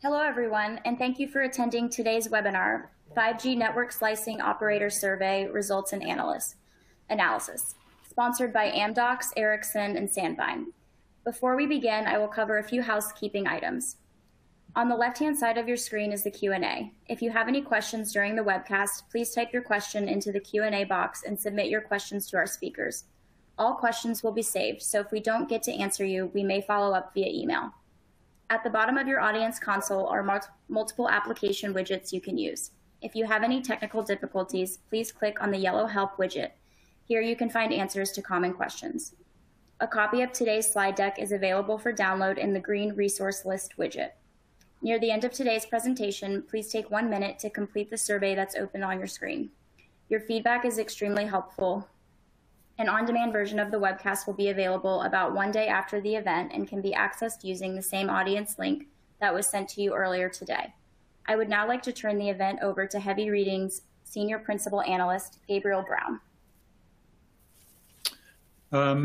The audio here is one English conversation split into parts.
Hello, everyone, and thank you for attending today's webinar, 5G Network Slicing Operator Survey Results and Analysis, sponsored by Amdocs, Ericsson, and Sandvine. Before we begin, I will cover a few housekeeping items. On the left-hand side of your screen is the Q&A. If you have any questions during the webcast, please type your question into the Q&A box and submit your questions to our speakers. All questions will be saved, so if we don't get to answer you, we may follow up via email. At the bottom of your audience console are multiple application widgets you can use. If you have any technical difficulties, please click on the yellow Help widget. Here you can find answers to common questions. A copy of today's slide deck is available for download in the green Resource List widget. Near the end of today's presentation, please take 1 minute to complete the survey that's open on your screen. Your feedback is extremely helpful. An on-demand version of the webcast will be available about 1 day after the event and can be accessed using the same audience link that was sent to you earlier today. I would now like to turn the event over to Heavy Reading's Senior Principal Analyst, Gabriel Brown.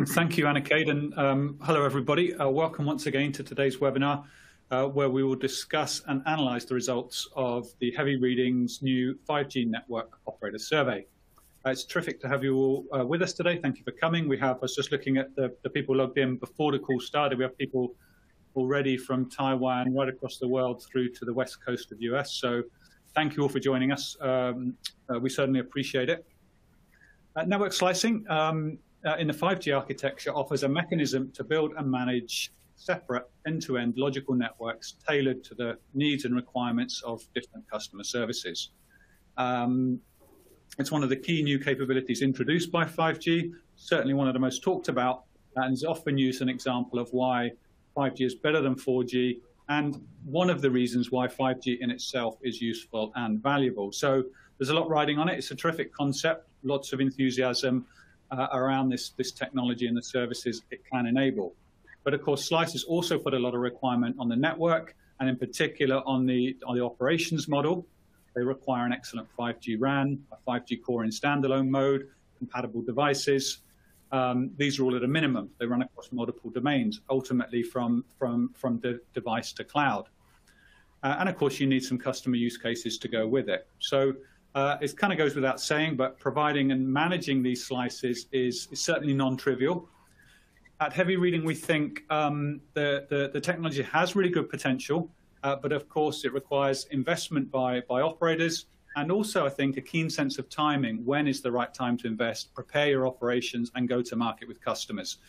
Thank you, Anna Kate, and hello, everybody. Welcome once again to today's webinar, where we will discuss and analyze the results of the Heavy Reading's new 5G Network Operator Survey. It's terrific to have you all with us today. Thank you for coming. I was just looking at the people logged in before the call started. We have people already from Taiwan, right across the world through to the west coast of the US. So thank you all for joining us. We certainly appreciate it. Network slicing in the 5G architecture offers a mechanism to build and manage separate end-to-end logical networks tailored to the needs and requirements of different customer services. It's one of the key new capabilities introduced by 5G, certainly one of the most talked about, and is often used as an example of why 5G is better than 4G, and one of the reasons why 5G in itself is useful and valuable. So there's a lot riding on it. It's a terrific concept, lots of enthusiasm around this technology and the services it can enable. But of course, slices also put a lot of requirement on the network, and in particular on the operations model. They require an excellent 5G RAN, a 5G core in standalone mode, compatible devices. These are all at a minimum. They run across multiple domains, ultimately from the device to cloud. And of course, you need some customer use cases to go with it. So it kind of goes without saying, but providing and managing these slices is certainly non-trivial. At Heavy Reading, we think the technology has really good potential. But of course, it requires investment by operators, and also, I think, a keen sense of timing. When is the right time to invest, prepare your operations, and go to market with customers?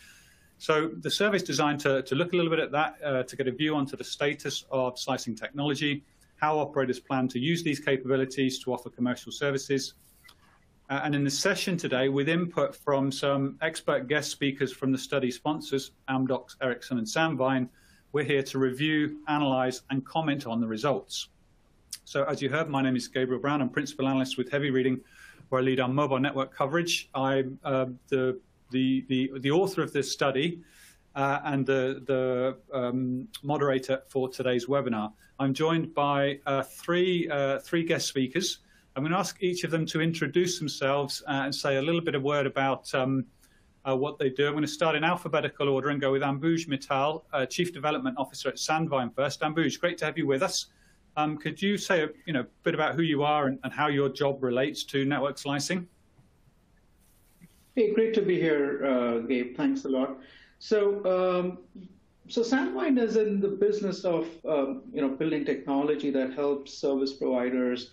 So the survey is designed to look a little bit at that, to get a view onto the status of slicing technology, how operators plan to use these capabilities to offer commercial services. And in the session today, with input from some expert guest speakers from the study sponsors, Amdocs, Ericsson, and Sandvine, we're here to review, analyze, and comment on the results. So as you heard, my name is Gabriel Brown. I'm Principal Analyst with Heavy Reading, where I lead our mobile network coverage. I'm the author of this study and the moderator for today's webinar. I'm joined by three guest speakers. I'm going to ask each of them to introduce themselves and say a little bit of word about what they do. I'm going to start in alphabetical order and go with Ambuj Mittal, Chief Development Officer at Sandvine first. Ambuj, great to have you with us. Could you say a bit about who you are and how your job relates to network slicing? Hey, great to be here, Gabe. Thanks a lot. So Sandvine is in the business of building technology that helps service providers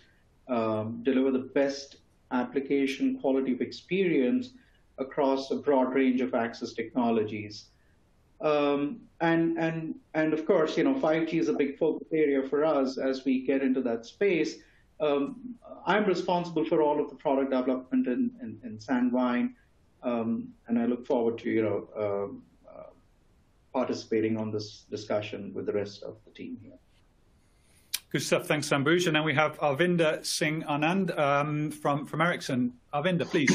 deliver the best application quality of experience across a broad range of access technologies. And of course, 5G is a big focus area for us as we get into that space. I'm responsible for all of the product development in Sandvine, and I look forward to participating on this discussion with the rest of the team here. Good stuff. Thanks, Ambuj. And then we have Arvinder Singh Anand from Ericsson. Arvinder, please.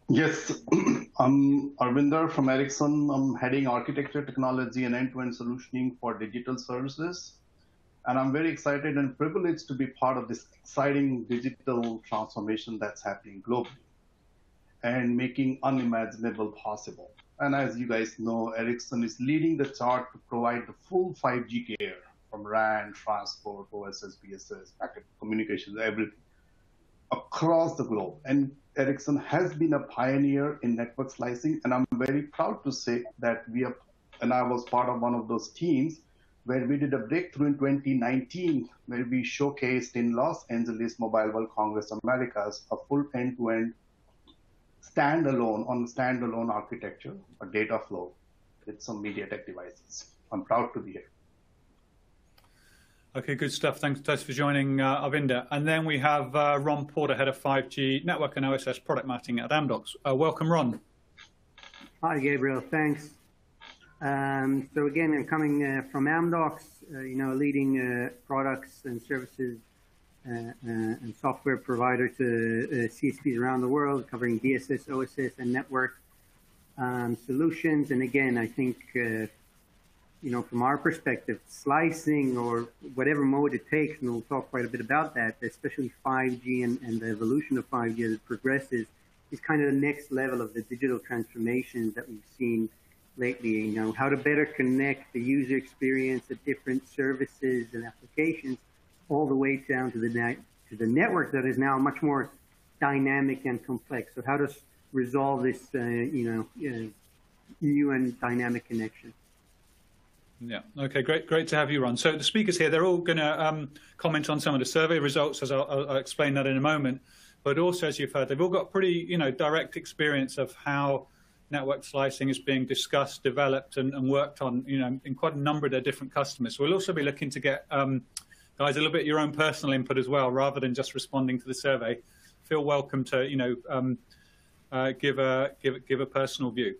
Yes, I'm Arvinder from Ericsson. I'm heading architecture, technology, and end-to-end solutioning for digital services. And I'm very excited and privileged to be part of this exciting digital transformation that's happening globally and making unimaginable possible. And as you guys know, Ericsson is leading the charge to provide the full 5G care from RAN, transport, OSS, BSS, packet communications, everything across the globe. And Ericsson has been a pioneer in network slicing, and I'm very proud to say that and I was part of one of those teams where we did a breakthrough in 2019, where we showcased in Los Angeles Mobile World Congress Americas a full end-to-end standalone architecture, a data flow with some MediaTek devices. I'm proud to be here. Okay, good stuff. Thanks for joining, Arvinder. And then we have Ron Porter, Head of 5G Network and OSS Product Marketing at Amdocs. Welcome, Ron. Hi, Gabriel. Thanks. So again, I'm coming from Amdocs, leading products and services and software provider to CSPs around the world, covering DSS, OSS, and network solutions. And again, I think, from our perspective, slicing or whatever mode it takes, and we'll talk quite a bit about that, especially 5G and the evolution of 5G as it progresses, is kind of the next level of the digital transformations that we've seen lately. How to better connect the user experience of different services and applications all the way down to the network that is now much more dynamic and complex. So how to resolve this, new and dynamic connection. Yeah. Okay. Great to have you, Ron. So the speakers here, they're all going to comment on some of the survey results, as I'll explain that in a moment. But also, as you've heard, they've all got pretty, direct experience of how network slicing is being discussed, developed, and worked on, in quite a number of their different customers. So we'll also be looking to get guys a little bit your own personal input as well, rather than just responding to the survey. Feel welcome to, give a personal view.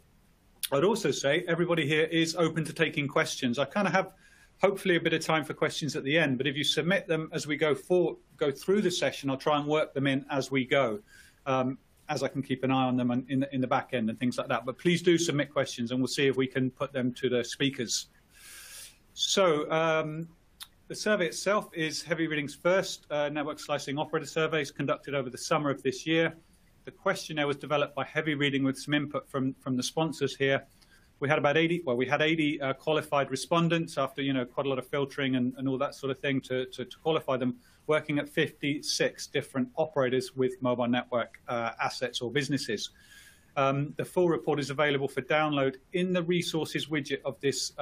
I'd also say everybody here is open to taking questions. I kind of have, hopefully, a bit of time for questions at the end, but if you submit them as we go through the session, I'll try and work them in as we go, as I can keep an eye on them in the back end and things like that. But please do submit questions, and we'll see if we can put them to the speakers. So the survey itself is Heavy Reading's first network slicing operator surveys conducted over the summer of this year. The questionnaire was developed by Heavy Reading with some input from the sponsors here. We had about 80 qualified respondents after, quite a lot of filtering and all that sort of thing to qualify them, working at 56 different operators with mobile network assets or businesses. The full report is available for download in the resources widget of this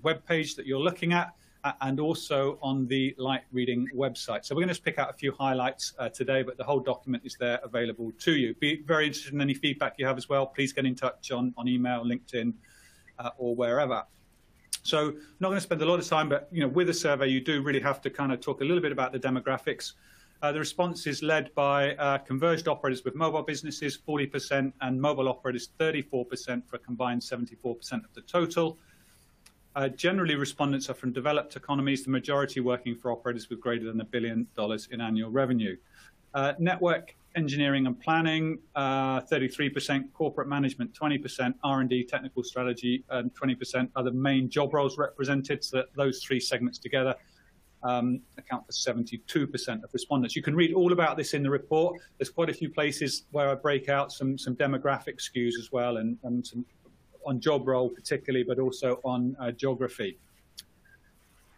web page that you're looking at, and also on the Light Reading website. So we're going to just pick out a few highlights today, but the whole document is there available to you. Be very interested in any feedback you have as well. Please get in touch on email, LinkedIn, or wherever. So I'm not going to spend a lot of time, but with a survey, you do really have to kind of talk a little bit about the demographics. The response is led by converged operators with mobile businesses, 40%, and mobile operators, 34%, for a combined 74% of the total. Generally, respondents are from developed economies, the majority working for operators with greater than $1 billion in annual revenue. Network engineering and planning, 33%, corporate management, 20%, R&D, technical strategy, and 20% are the main job roles represented. So that those three segments together account for 72% of respondents. You can read all about this in the report. There's quite a few places where I break out some demographic skews as well, and some on job role particularly, but also on geography.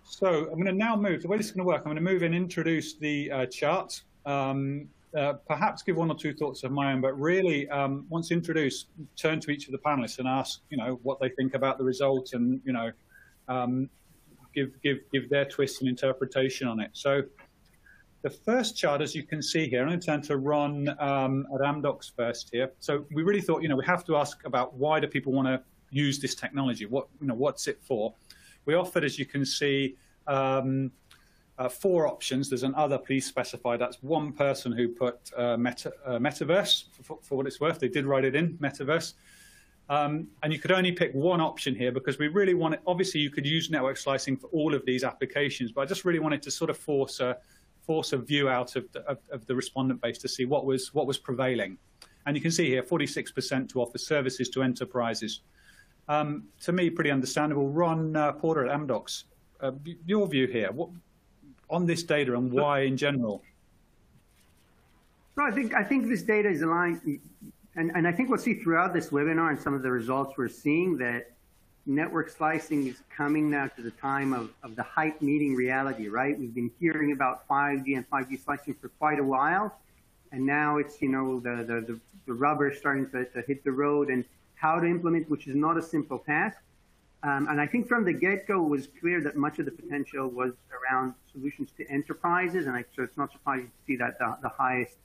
So I'm going to now move, the way this is going to work, I'm going to move and introduce the chart. Perhaps give one or two thoughts of my own, but really, once introduced, turn to each of the panelists and ask, what they think about the results, and, give their twist and interpretation on it. So the first chart, as you can see here, I'm going to turn to Ron at Amdocs first here. So we really thought, we have to ask about why do people want to use this technology? What's it for? We offered, as you can see, 4 options. There's an other, please specify. That's one person who put metaverse, for what it's worth. They did write it in, metaverse. And you could only pick one option here because we really wanted, obviously you could use network slicing for all of these applications, but I just really wanted to sort of force a view out of the respondent base to see what was prevailing. And you can see here, 46% to offer services to enterprises. To me, pretty understandable. Ron Porter at Amdocs, your view here on this data and why in general? No, I think this data is aligned, and I think we'll see throughout this webinar and some of the results we're seeing that network slicing is coming now to the time of the hype meeting reality, right? We've been hearing about 5G and 5G slicing for quite a while, and now it's, you know, the rubber starting to hit the road and how to implement, which is not a simple task. And I think from the get-go, it was clear that much of the potential was around solutions to enterprises, and so it's not surprising to see that the highest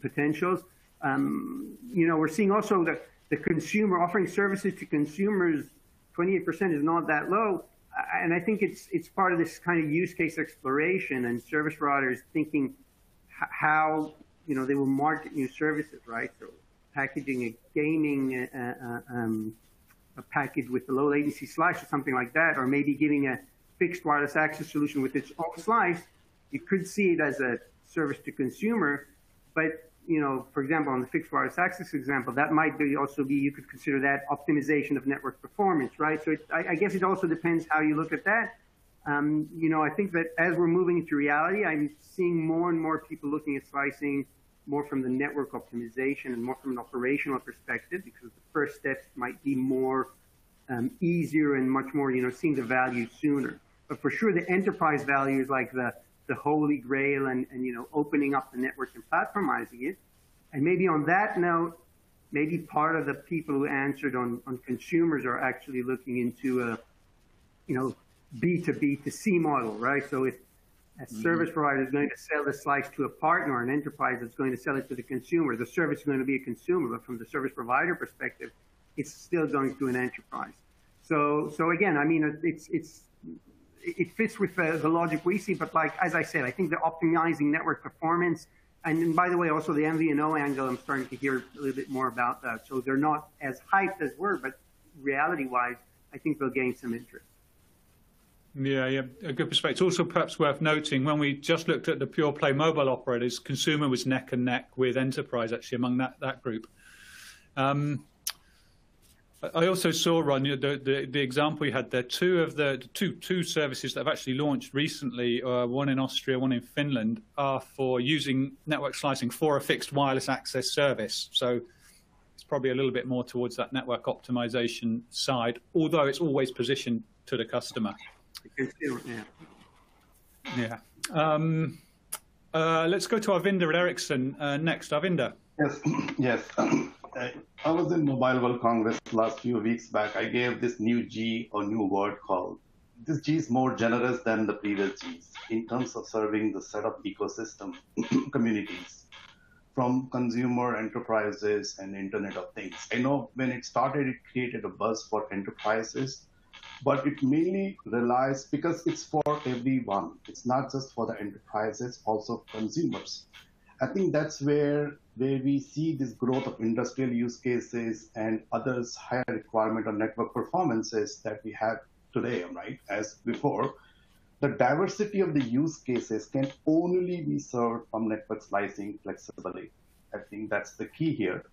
potentials. You know, we're seeing also the consumer offering services to consumers. 28% is not that low, and I think it's part of this kind of use case exploration and service providers thinking how, you know, they will market new services, right? So packaging a gaming a package with a low latency slice or something like that, or maybe giving a fixed wireless access solution with its own slice. You could see it as a service to consumer, but, you know, for example, on the fixed wireless access example, that might be also be, you could consider that optimization of network performance, right? So I guess it also depends how you look at that. You know, I think that as we're moving into reality, I'm seeing more and more people looking at slicing more from the network optimization and more from an operational perspective, because the first steps might be more easier and much more, you know, seeing the value sooner. But for sure, the enterprise value is like the holy grail and, you know, opening up the network and platformizing it. And maybe on that note, maybe part of the people who answered on consumers are actually looking into a, you know, B2B to C model, right? So if a service provider is going to sell the slice to a partner, or an enterprise that's going to sell it to the consumer, the service is going to be a consumer, but from the service provider perspective, it's still going to an enterprise. So again, I mean, it fits with the logic we see, but like, as I said, I think the optimizing network performance, and by the way, also the MVNO angle, I'm starting to hear a little bit more about that. So they're not as hyped as we're, but reality-wise, I think they'll gain some interest. Yeah, a good perspective. It's also perhaps worth noting, when we just looked at the pure play mobile operators, consumer was neck and neck with enterprise actually among that group. I also saw, Ron, the example you had there, two services that have actually launched recently, one in Austria, one in Finland, are for using network slicing for a fixed wireless access service. So it's probably a little bit more towards that network optimization side, although it's always positioned to the customer. Yeah. Let's go to Arvinder at Ericsson next. Arvinder. Yes. I was in Mobile World Congress last few weeks back. I gave this new G, or new word called. This G is more generous than the previous Gs in terms of serving the set of ecosystem communities, from consumer, enterprises, and Internet of Things. I know when it started, it created a buzz for enterprises, but it mainly relies, because it's for everyone. It's not just for the enterprises, also consumers. I think that's where we see this growth of industrial use cases and others higher requirement on network performances that we have today, right? As before, the diversity of the use cases can only be served from network slicing flexibly. I think that's the key here.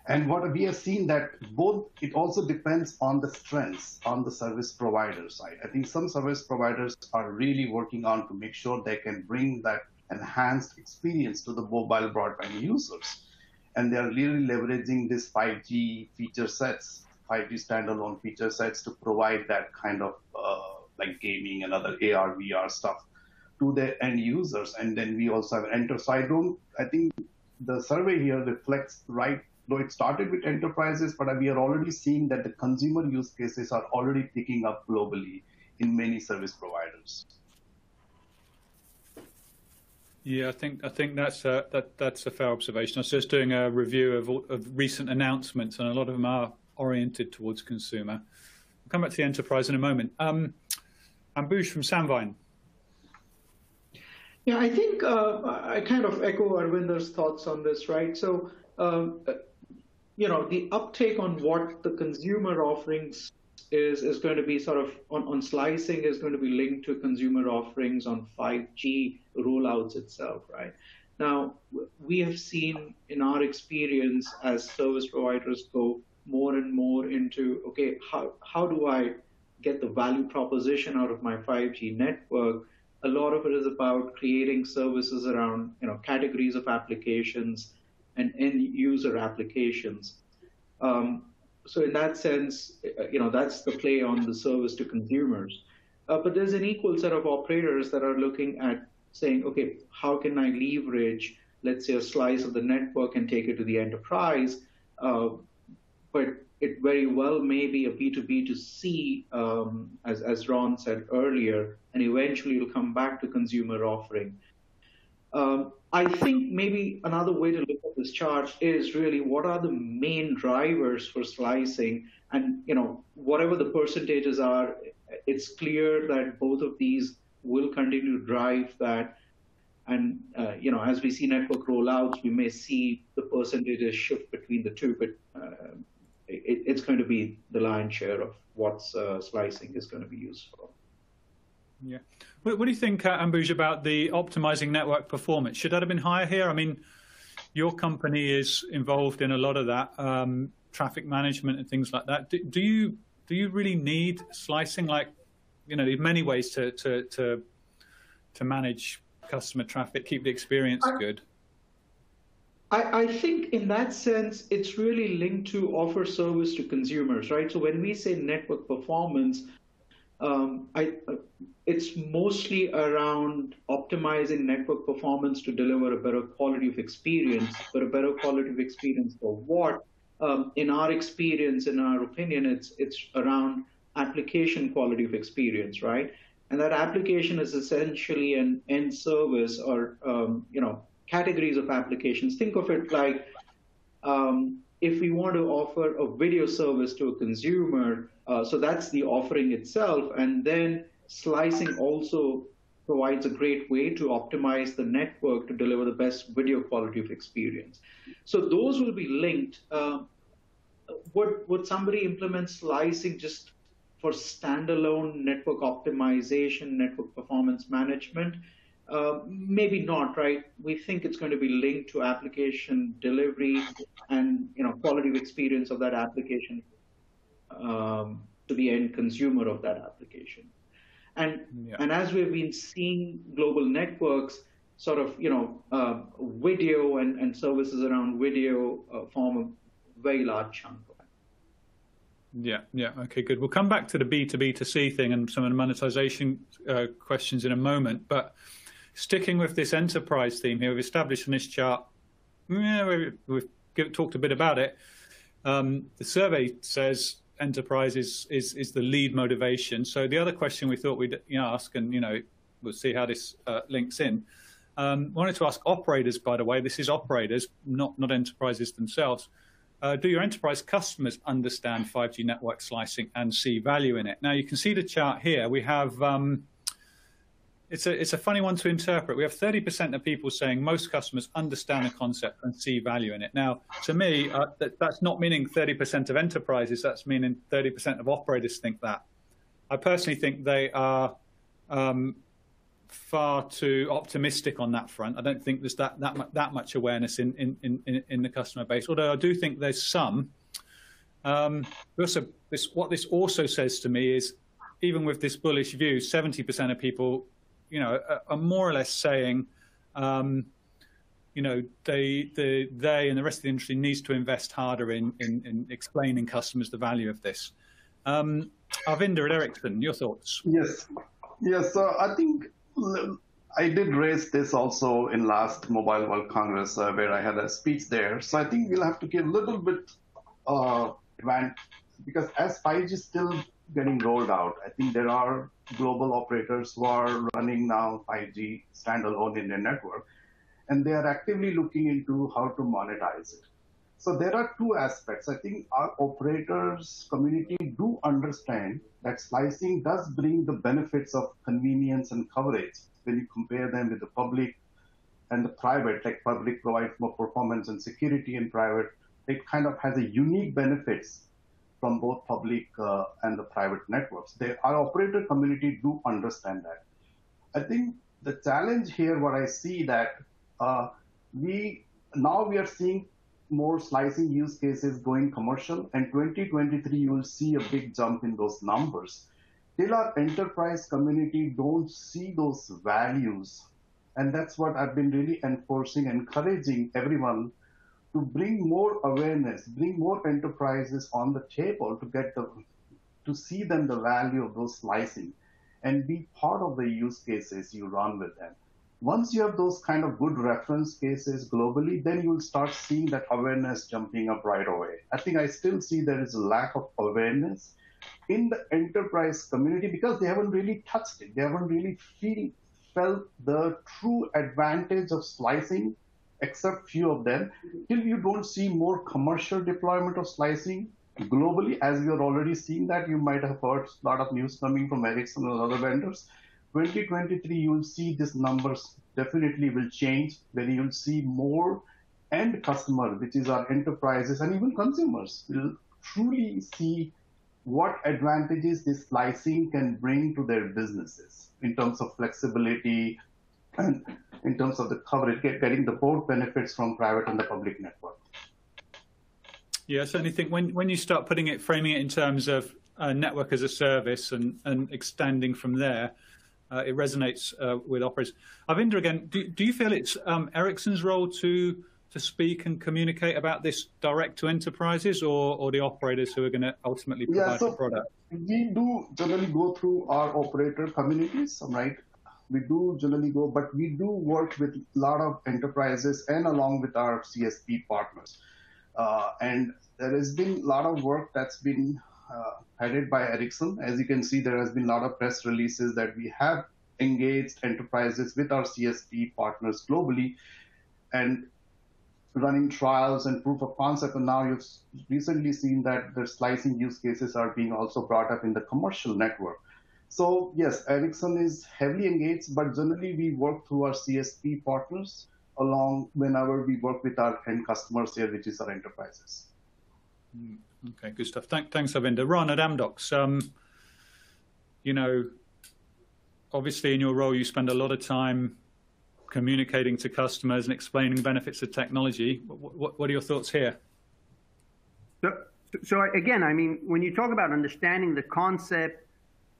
And what we have seen that both, it also depends on the strengths on the service provider side. I think some service providers are really working on to make sure they can bring that enhanced experience to the mobile broadband users. And they are really leveraging this 5G feature sets, 5G standalone feature sets to provide that kind of like gaming and other AR, VR stuff to the end users. And then we also have enterprise. I think the survey here reflects, right, though it started with enterprises, but we are already seeing that the consumer use cases are already picking up globally in many service providers. Yeah, I think that's a fair observation. I was just doing a review of recent announcements, and a lot of them are oriented towards consumer. I'll come back to the enterprise in a moment. Ambuj from Sandvine. Yeah, I think I kind of echo Arvinder's thoughts on this, right? So, you know, the uptake on what the consumer offerings is going to be sort of on slicing is going to be linked to consumer offerings on 5G rollouts itself, right? Now, we have seen in our experience as service providers go more and more into, okay, how do I get the value proposition out of my 5G network? A lot of it is about creating services around, you know, categories of applications and end user applications. so in that sense, that's the play on the service to consumers. But there's an equal set of operators that are looking at saying, okay, how can I leverage, let's say, a slice of the network and take it to the enterprise? But it very well may be a B2B2C, as Ron said earlier, and eventually it'll come back to consumer offering. I think maybe another way to look at this chart is really what are the main drivers for slicing, and whatever the percentages are, it's clear that both of these will continue to drive that. And as we see network rollouts, we may see the percentages shift between the two, but it's going to be the lion's share of what slicing is going to be used for. Yeah. What do you think, Ambuj, about the optimizing network performance? Should that have been higher here? I mean, your company is involved in a lot of that, traffic management and things like that. Do you really need slicing? Like, there's many ways to manage customer traffic, keep the experience good. I think in that sense, it's really linked to offer service to consumers, right? So when we say network performance, it's mostly around optimizing network performance to deliver a better quality of experience. But a better quality of experience for what? In our experience, in our opinion, it's around application quality of experience, right? And that application is essentially an end service or categories of applications. Think of it like if we want to offer a video service to a consumer, so that's the offering itself, and then slicing also provides a great way to optimize the network to deliver the best video quality of experience. So those will be linked. Would somebody implement slicing just for standalone network optimization, network performance management? Maybe not, right? We think it's going to be linked to application delivery and quality of experience of that application to the end consumer of that application. And as we've been seeing global networks sort of video and services around video form a very large chunk of it. Yeah. Okay, good. We'll come back to the B2B2C thing and some of the monetization questions in a moment, but sticking with this enterprise theme here, we've established in this chart, we've talked a bit about it. The survey says enterprise is the lead motivation. So the other question we thought we'd ask, and we'll see how this links in. Wanted to ask operators, by the way, this is operators, not enterprises themselves. Do your enterprise customers understand 5G network slicing and see value in it? Now you can see the chart here. We have it's a funny one to interpret. We have 30% of people saying most customers understand the concept and see value in it. Now, to me, that's not meaning 30% of enterprises. That's meaning 30% of operators think that. I personally think they are far too optimistic on that front. I don't think there's that much awareness in the customer base, although I do think there's some. What this also says to me is, even with this bullish view, 70% of people are more or less saying, they and the rest of the industry needs to invest harder in explaining customers the value of this. Arvinder at Ericsson, your thoughts? Yes. So I think I did raise this also in last Mobile World Congress where I had a speech there. So I think we'll have to give a little bit advantage because as 5G is still getting rolled out, I think there are global operators who are running now 5G standalone in their network, and they are actively looking into how to monetize it. So there are two aspects. I think our operators community do understand that slicing does bring the benefits of convenience and coverage when you compare them with the public and the private. Like public provides more performance and security, and private, it kind of has a unique benefits from both public and the private networks. Our operator community do understand that. I think the challenge here, what I see that we are seeing more slicing use cases going commercial, and 2023 you will see a big jump in those numbers. Till our enterprise community don't see those values, and that's what I've been really enforcing, encouraging everyone to bring more awareness, bring more enterprises on the table to see them the value of those slicing and be part of the use cases you run with them. Once you have those kind of good reference cases globally, then you will start seeing that awareness jumping up right away. I think I still see there is a lack of awareness in the enterprise community because they haven't really touched it. They haven't really felt the true advantage of slicing, except few of them. Till you don't see more commercial deployment of slicing globally, as you're already seeing that, you might have heard a lot of news coming from Ericsson and other vendors. 2023, you will see these numbers definitely will change, where you'll see more end customer, which is our enterprises and even consumers, will truly see what advantages this slicing can bring to their businesses in terms of flexibility and in terms of the coverage, getting the both benefits from private and the public network. Yeah, I certainly think when you start framing it in terms of network as a service and extending from there, it resonates with operators. Avinder, again, do you feel it's Ericsson's role to speak and communicate about this direct to enterprises, or the operators who are going to ultimately provide the product? We do generally go through our operator communities, right? We do generally go, but we do work with a lot of enterprises and along with our CSP partners. And there has been a lot of work that's been headed by Ericsson. As you can see, there has been a lot of press releases that we have engaged enterprises with our CSP partners globally and running trials and proof of concept. And now you've recently seen that the slicing use cases are being also brought up in the commercial network. So yes, Ericsson is heavily engaged, but generally we work through our CSP partners along whenever we work with our end customers here, which is our enterprises. Okay, good stuff. Thanks, Avinder. Ron, at Amdocs, you know, obviously in your role, you spend a lot of time communicating to customers and explaining the benefits of technology. What are your thoughts here? So again, I mean, when you talk about understanding the concept,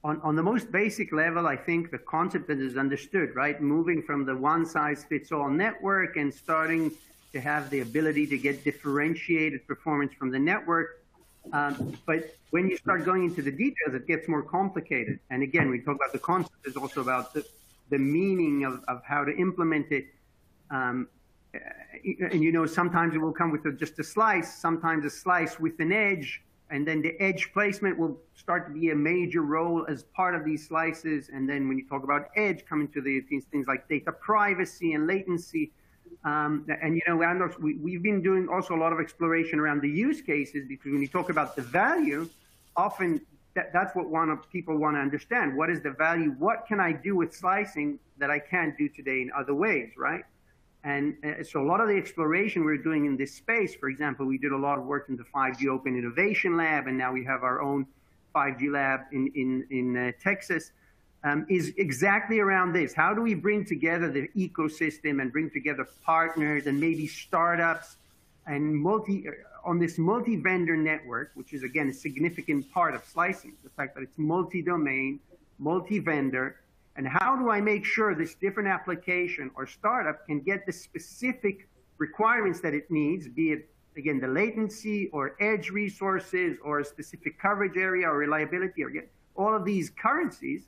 on the most basic level, I think the concept that is understood, right? Moving from the one-size-fits-all network and starting to have the ability to get differentiated performance from the network. But when you start going into the details, it gets more complicated. And again, we talk about the concept, it's also about the meaning of how to implement it. And you know, sometimes it will come with just a slice, sometimes a slice with an edge, and then the edge placement will start to be a major role as part of these slices. And then when you talk about edge, coming to these things like data privacy and latency. And you know, Amdocs, we've been doing also a lot of exploration around the use cases, because when you talk about the value, often that's what people want to understand. What is the value? What can I do with slicing that I can't do today in other ways, right? And so a lot of the exploration we're doing in this space, for example, we did a lot of work in the 5G Open Innovation Lab, and now we have our own 5G lab in Texas, is exactly around this. How do we bring together the ecosystem and bring together partners and maybe startups and on this multi-vendor network, which is, again, a significant part of slicing, the fact that it's multi-domain, multi-vendor, and how do I make sure this different application or startup can get the specific requirements that it needs, be it, again, the latency or edge resources or a specific coverage area or reliability, or get all of these currencies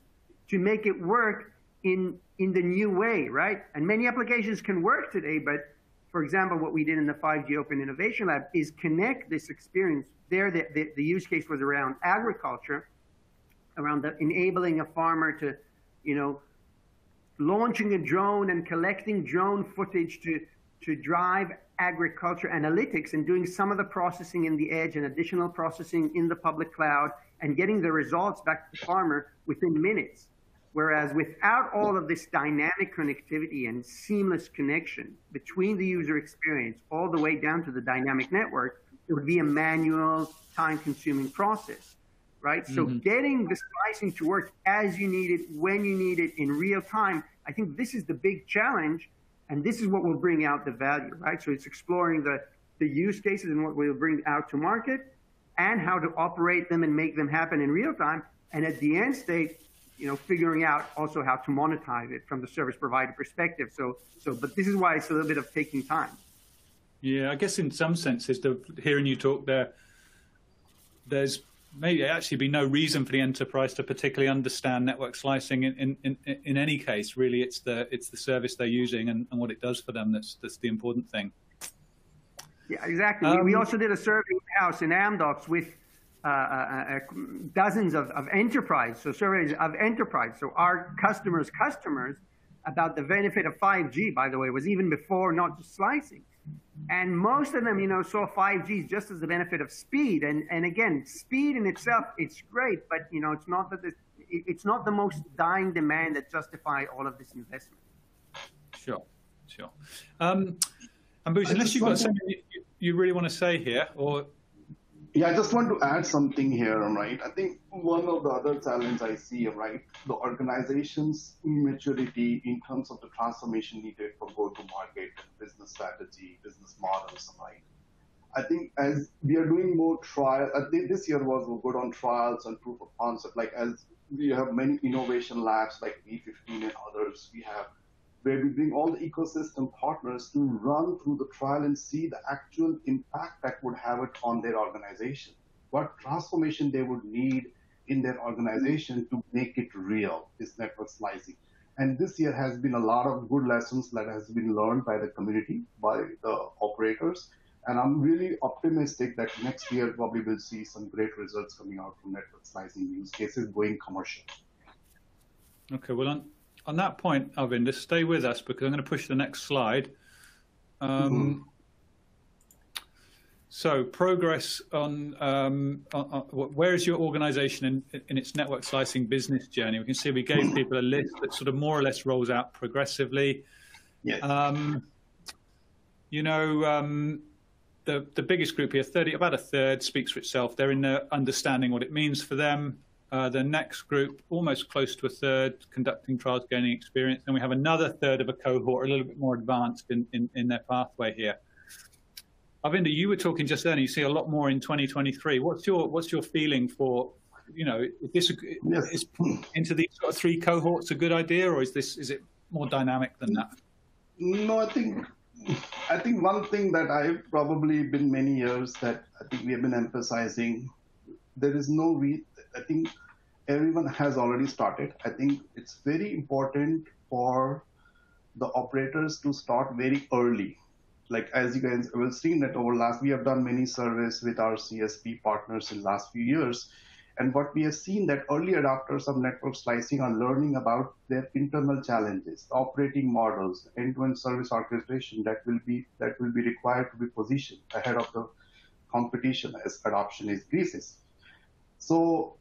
to make it work in the new way, right? And many applications can work today, but for example, what we did in the 5G Open Innovation Lab is connect this experience. There, the use case was around agriculture, around enabling a farmer to, you know, launching a drone and collecting drone footage to drive agriculture analytics and doing some of the processing in the edge and additional processing in the public cloud and getting the results back to the farmer within minutes. Whereas without all of this dynamic connectivity and seamless connection between the user experience all the way down to the dynamic network, it would be a manual, time-consuming process, right? Mm-hmm. So getting the slicing to work as you need it, when you need it, in real time, I think this is the big challenge, and this is what will bring out the value, right? So it's exploring the use cases and what we'll bring out to market and how to operate them and make them happen in real time. And at the end state, you know, figuring out also how to monetize it from the service provider perspective. But this is why it's a little bit of taking time. Yeah, I guess in some senses, hearing you talk there's maybe actually be no reason for the enterprise to particularly understand network slicing in any case. Really, it's the service they're using and what it does for them that's the important thing. Yeah, exactly. We also did a survey in-house in Amdocs with dozens of enterprise, so surveys of enterprise. So our customers about the benefit of 5G, by the way, was even before not just slicing. And most of them, saw 5G just as the benefit of speed. And again, speed in itself, it's great, but it's not that it's not the most dying demand that justify all of this investment. Sure. Ambuj, unless you've got something you really want to say here, or yeah, I just want to add something here, right? I think one of the other challenges I see, right, the organization's immaturity in terms of the transformation needed for go-to-market, business strategy, business models, right? I think as we are doing more trial, I think this year was good on trials and proof of concept, like as we have many innovation labs like V15 and others we have, where we bring all the ecosystem partners to run through the trial and see the actual impact that would have it on their organization, what transformation they would need in their organization to make it real, this network slicing. And this year has been a lot of good lessons that has been learned by the community, by the operators. And I'm really optimistic that next year probably we'll see some great results coming out from network slicing use cases going commercial. Okay, well, on that point, Arvind, just stay with us because I'm going to push the next slide. So progress on where is your organization in its network slicing business journey? We can see we gave people a list that sort of more or less rolls out progressively. Yes. The biggest group here, about a third, speaks for itself. They're in there understanding what it means for them. The next group, almost close to a third, conducting trials, gaining experience. And we have another third of a cohort, a little bit more advanced in their pathway here. Arvind, you were talking just then, you see a lot more in 2023. What's your feeling for, is into these sort of three cohorts a good idea, or is it more dynamic than that? No, I think one thing that I've probably been many years that I think we have been emphasizing, there is no I think everyone has already started. I think it's very important for the operators to start very early. Like as you guys will see that we have done many surveys with our CSP partners in the last few years. And what we have seen that early adopters of network slicing are learning about their internal challenges, operating models, end-to-end service orchestration that will be required to be positioned ahead of the competition as adoption increases. So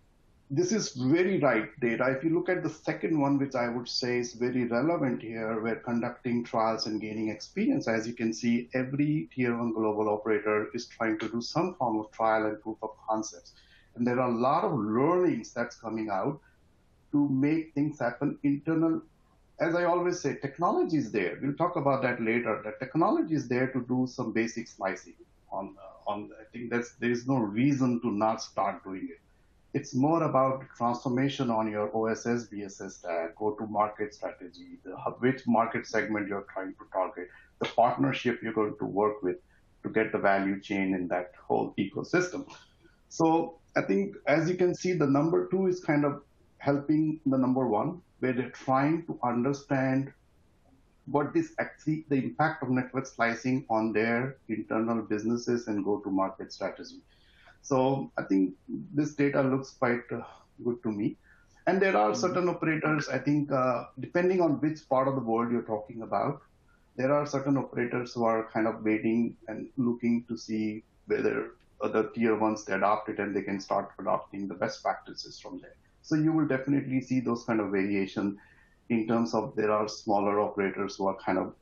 this is very right data. If you look at the second one, which I would say is very relevant here, we're conducting trials and gaining experience. As you can see, every tier 1 global operator is trying to do some form of trial and proof of concepts. And there are a lot of learnings that's coming out to make things happen internal. As I always say, technology is there. We'll talk about that later. The technology is there to do some basic slicing. I think there is no reason to not start doing it. It's more about transformation on your OSS, BSS stack, go-to-market strategy, which market segment you're trying to target, the partnership you're going to work with to get the value chain in that whole ecosystem. So I think, as you can see, the number 2 is kind of helping the number 1, where they're trying to understand what is actually the impact of network slicing on their internal businesses and go-to-market strategy. So I think this data looks quite good to me. And there are certain operators, I think, depending on which part of the world you're talking about, there are certain operators who are kind of waiting and looking to see whether other tier 1s they adopt it and they can start adopting the best practices from there. So you will definitely see those kind of variation in terms of there are smaller operators who are kind of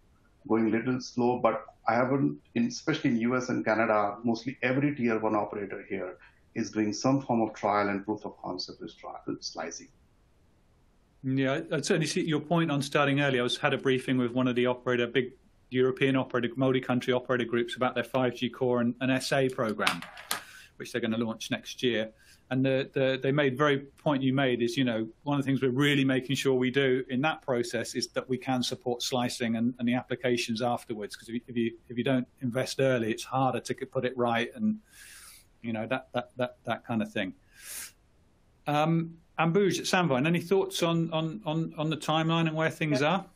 going a little slow, but I haven't, especially in US and Canada, mostly every tier 1 operator here is doing some form of trial and proof of concept with slicing. Yeah, I'd certainly see your point on starting early. I had a briefing with one of the big European operator, multi-country operator groups about their 5G core and SA program, which they're going to launch next year. And they made very point you made is, one of the things we're really making sure we do in that process is that we can support slicing and the applications afterwards. Because if you don't invest early, it's harder to put it right, and that kind of thing. Ambuj at Sandvine, any thoughts on the timeline and where things are?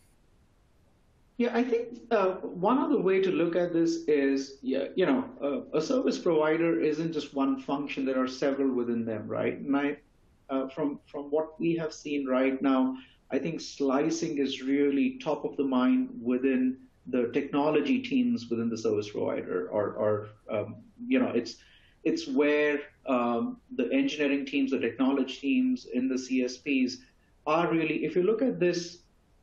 Yeah, I think one other way to look at this is, a service provider isn't just one function. There are several within them, right? And from what we have seen right now, I think slicing is really top of the mind within the technology teams within the service provider, or it's where the engineering teams, the technology teams in the CSPs are really, if you look at this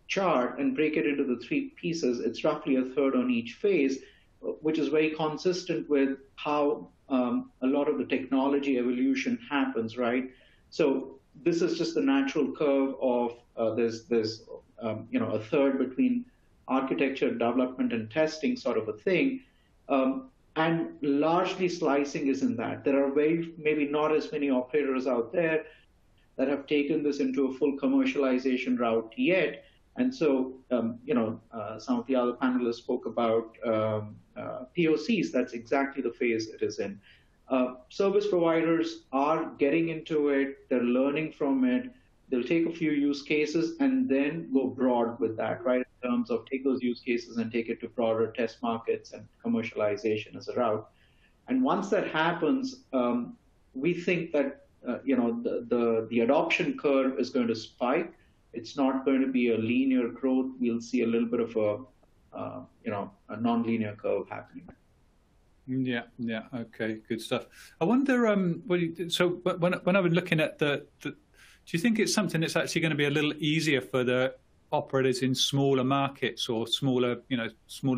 chart and break it into the three pieces, it's roughly a third on each phase, which is very consistent with how a lot of the technology evolution happens, right? So this is just the natural curve of there's a third between architecture, development, and testing sort of a thing. And largely slicing is in that. There are maybe not as many operators out there that have taken this into a full commercialization route yet. And so, some of the other panelists spoke about POCs. That's exactly the phase it is in. Service providers are getting into it. They're learning from it. They'll take a few use cases and then go broad with that, right? In terms of take those use cases and take it to broader test markets and commercialization as a route. And once that happens, we think that the adoption curve is going to spike. It's not going to be a linear growth. We'll see a little bit of a non-linear curve happening. Yeah. Okay, good stuff. I wonder, so when I was looking at do you think it's something that's actually going to be a little easier for the operators in smaller markets or smaller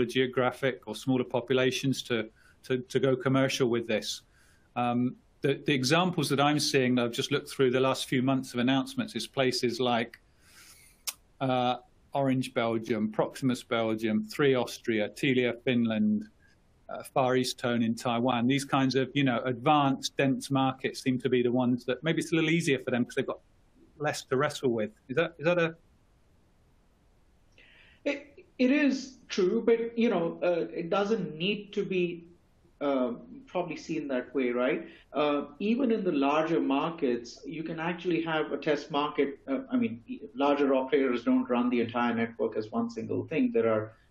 geographic or smaller populations to go commercial with this? The examples that I'm seeing, that I've just looked through the last few months of announcements, is places like Orange Belgium, Proximus Belgium, 3 Austria, Telia Finland, Far East Tone in Taiwan. These kinds of advanced, dense markets seem to be the ones that maybe it's a little easier for them because they've got less to wrestle with. Is that a? It is true, but it doesn't need to be probably seen that way, right? Even in the larger markets, you can actually have a test market. Larger operators don't run the entire network as one single thing.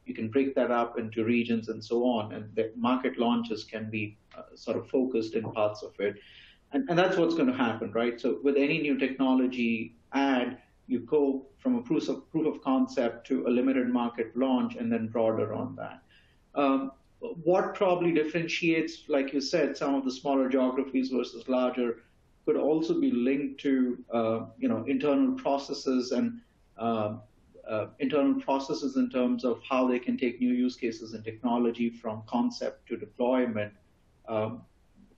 You can break that up into regions and so on, and the market launches can be sort of focused in parts of it. And that's what's going to happen, right? So with any new technology add, you go from a proof of concept to a limited market launch and then broader on that. What probably differentiates, like you said, some of the smaller geographies versus larger could also be linked to internal processes and internal processes in terms of how they can take new use cases and technology from concept to deployment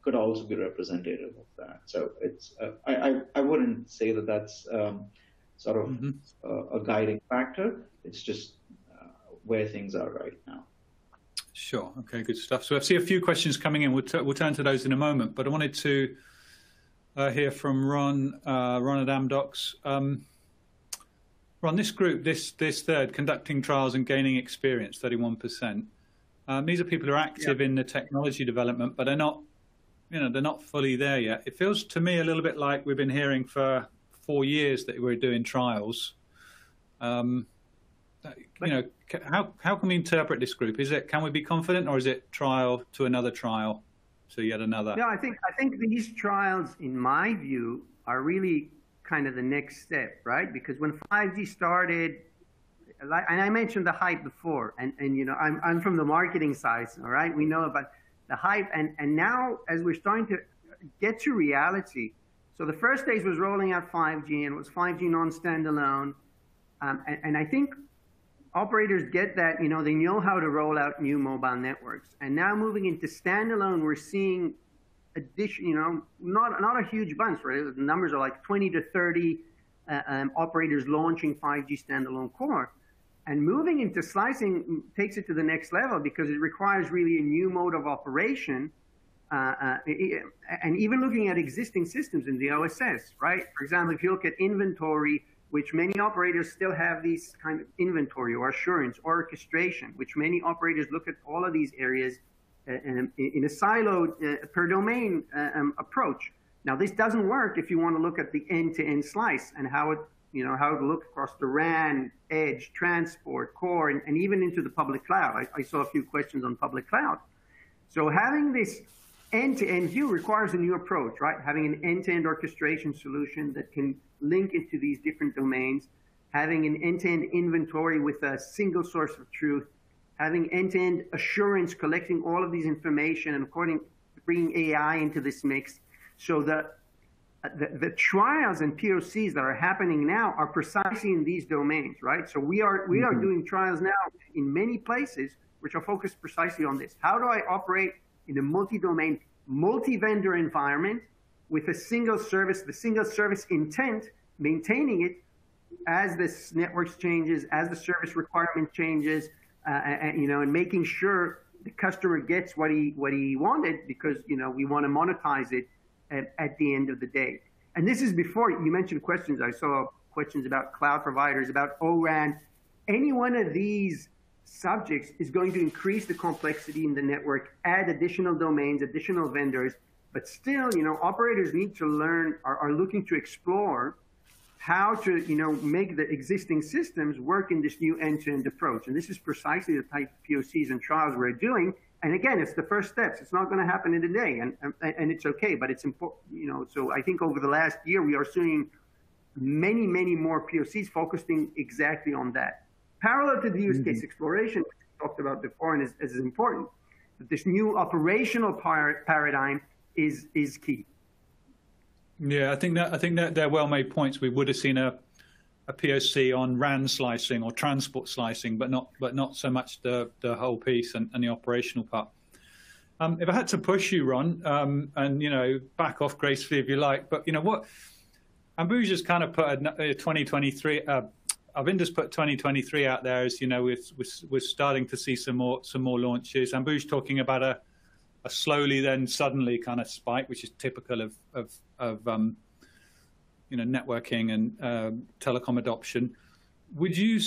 could also be representative of that. So it's I wouldn't say that that's sort of a guiding factor. It's just where things are right now. Sure. Okay, good stuff. So I see a few questions coming in. We'll turn to those in a moment, but I wanted to hear from Ron at Amdocs. Ron, this group, this third, conducting trials and gaining experience, 31%. These are people who are active in the technology development, but they're not fully there yet. It feels to me a little bit like we've been hearing for 4 years that we're doing trials. How can we interpret this group? Can we be confident, or is it trial to another trial, to yet another? No, I think these trials, in my view, are really kind of the next step, right? Because when 5G started, and I mentioned the hype before, and I'm from the marketing side, all right? We know about the hype, and now as we're starting to get to reality, so the first stage was rolling out 5G, and it was 5G non-standalone, and I think operators get that, they know how to roll out new mobile networks. And now moving into standalone, we're seeing not a huge bunch, right? The numbers are like 20 to 30 operators launching 5G standalone core. And moving into slicing takes it to the next level because it requires really a new mode of operation and even looking at existing systems in the OSS, right? For example, if you look at inventory, which many operators still have these kind of inventory or assurance or orchestration, which many operators look at all of these areas in a siloed per domain approach. Now, this doesn't work if you want to look at the end-to-end slice and how it, how it look across the RAN, edge, transport, core, and even into the public cloud. I saw a few questions on public cloud. So having this end-to-end view requires a new approach, right? Having an end-to-end orchestration solution that can link into these different domains, having an end-to-end inventory with a single source of truth, having end-to-end assurance, collecting all of these information and bringing AI into this mix. So the trials and POCs that are happening now are precisely in these domains, right? So we are doing trials now in many places which are focused precisely on this. How do I operate in a multi-domain, multi-vendor environment with a single service, the single service intent, maintaining it as this networks changes, as the service requirement changes, and making sure the customer gets what he wanted, because we want to monetize it at the end of the day. And this is before you mentioned questions. I saw questions about cloud providers, about O-RAN. Any one of these subjects is going to increase the complexity in the network, add additional domains, additional vendors, but still, operators need to learn, are looking to explore how to, make the existing systems work in this new end-to-end approach. And this is precisely the type of POCs and trials we're doing. And again, it's the first steps. It's not going to happen in a day, and it's okay, but it's important, so I think over the last year, we are seeing many, many more POCs focusing exactly on that. Parallel to the use case exploration, which we talked about before and is important, that this new operational paradigm is key. Yeah, I think that they're well-made points. We would have seen a POC on RAN slicing or transport slicing, but not so much the whole piece and the operational part. If I had to push you, Ron, and back off gracefully if you like, but what Ambuj has kind of put a 2023. Arvinder's put 2023 out there as we're starting to see some more launches. Ambuj talking about a slowly then suddenly kind of spike, which is typical of networking and telecom adoption. Would you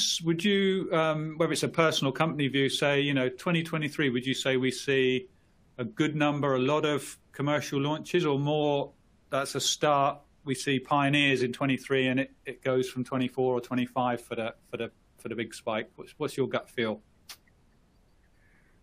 whether it's a personal company view, say 2023, would you say we see a good number, a lot of commercial launches, or more that's a start? We see pioneers in 23 and it goes from 24 or 25 for the big spike. What's your gut feel?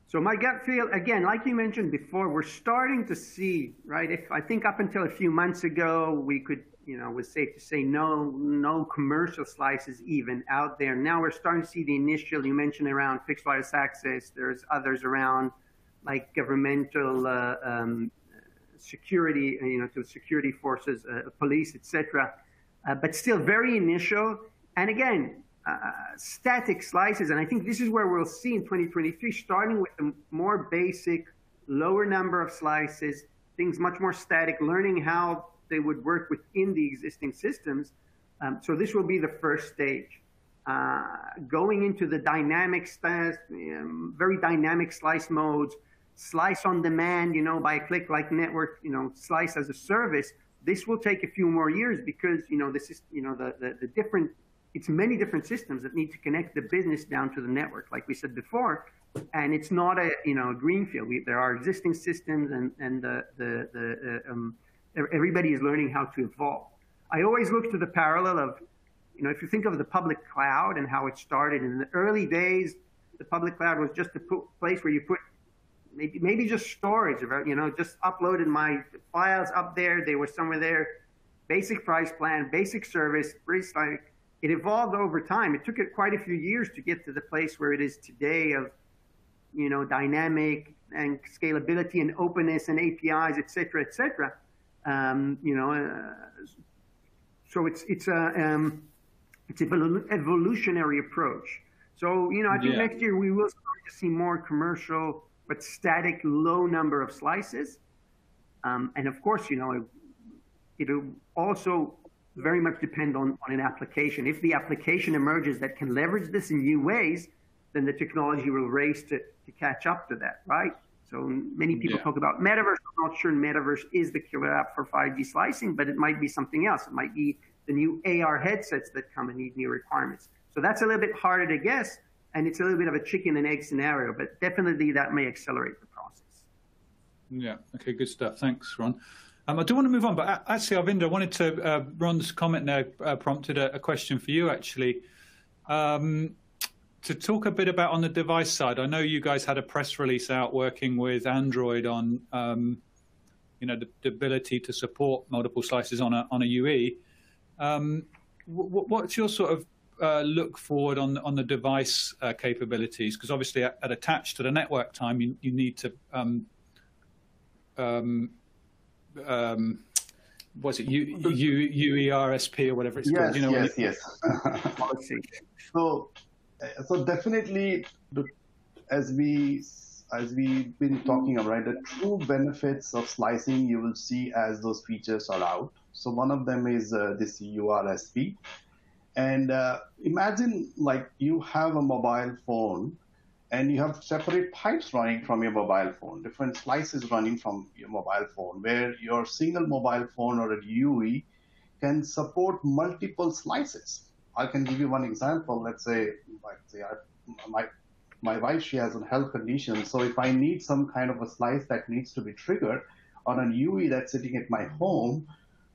So my gut feel, again, like you mentioned before, we're starting to see, right? I think up until a few months ago, we could, it was safe to say no commercial slices even out there. Now we're starting to see the initial, you mentioned around fixed wireless access. There's others around like governmental security, to security forces, police, etc. But still very initial. And again, static slices, and I think this is where we'll see in 2023, starting with a more basic, lower number of slices, things much more static, learning how they would work within the existing systems. So this will be the first stage. Going into the dynamic very dynamic slice modes, slice on demand, by a click like network, slice as a service. This will take a few more years because, this is, the different, it's many different systems that need to connect the business down to the network, like we said before. And it's not a, greenfield. There are existing systems and everybody is learning how to evolve. I always look to the parallel of, if you think of the public cloud and how it started in the early days, the public cloud was just a place where you put maybe just storage, just uploaded my files up there. They were somewhere there, basic price plan, basic service, it evolved over time. It took it quite a few years to get to the place where it is today of, dynamic and scalability and openness and APIs, et cetera, et cetera. So it's an evolutionary approach. So, I think next year we will start to see more commercial, but static, low number of slices. And of course, it'll also very much depend on an application. If the application emerges that can leverage this in new ways, then the technology will race to catch up to that, right? So many people talk about metaverse. I'm not sure metaverse is the killer app for 5G slicing, but it might be something else. It might be the new AR headsets that come and need new requirements. So that's a little bit harder to guess, and it's a little bit of a chicken and egg scenario, but definitely that may accelerate the process. Yeah, okay, good stuff. Thanks, Ron. I do want to move on, but actually, Arvinder, I wanted to, Ron's comment there prompted a question for you, actually. To talk a bit about on the device side, I know you guys had a press release out working with Android on, the ability to support multiple slices on a UE. What's your sort of look forward on the device capabilities? Because obviously, at attached to the network time, you need to was it UERSP or whatever it's called? Yes. So definitely, as we've been talking about, the true benefits of slicing you will see as those features are out. So one of them is this URSP. And imagine like you have a mobile phone and you have separate pipes running from your mobile phone, different slices running from your mobile phone, where your single mobile phone or a UE can support multiple slices. I can give you one example. Let's say my wife, she has a health condition. So if I need some kind of a slice that needs to be triggered on an UE that's sitting at my home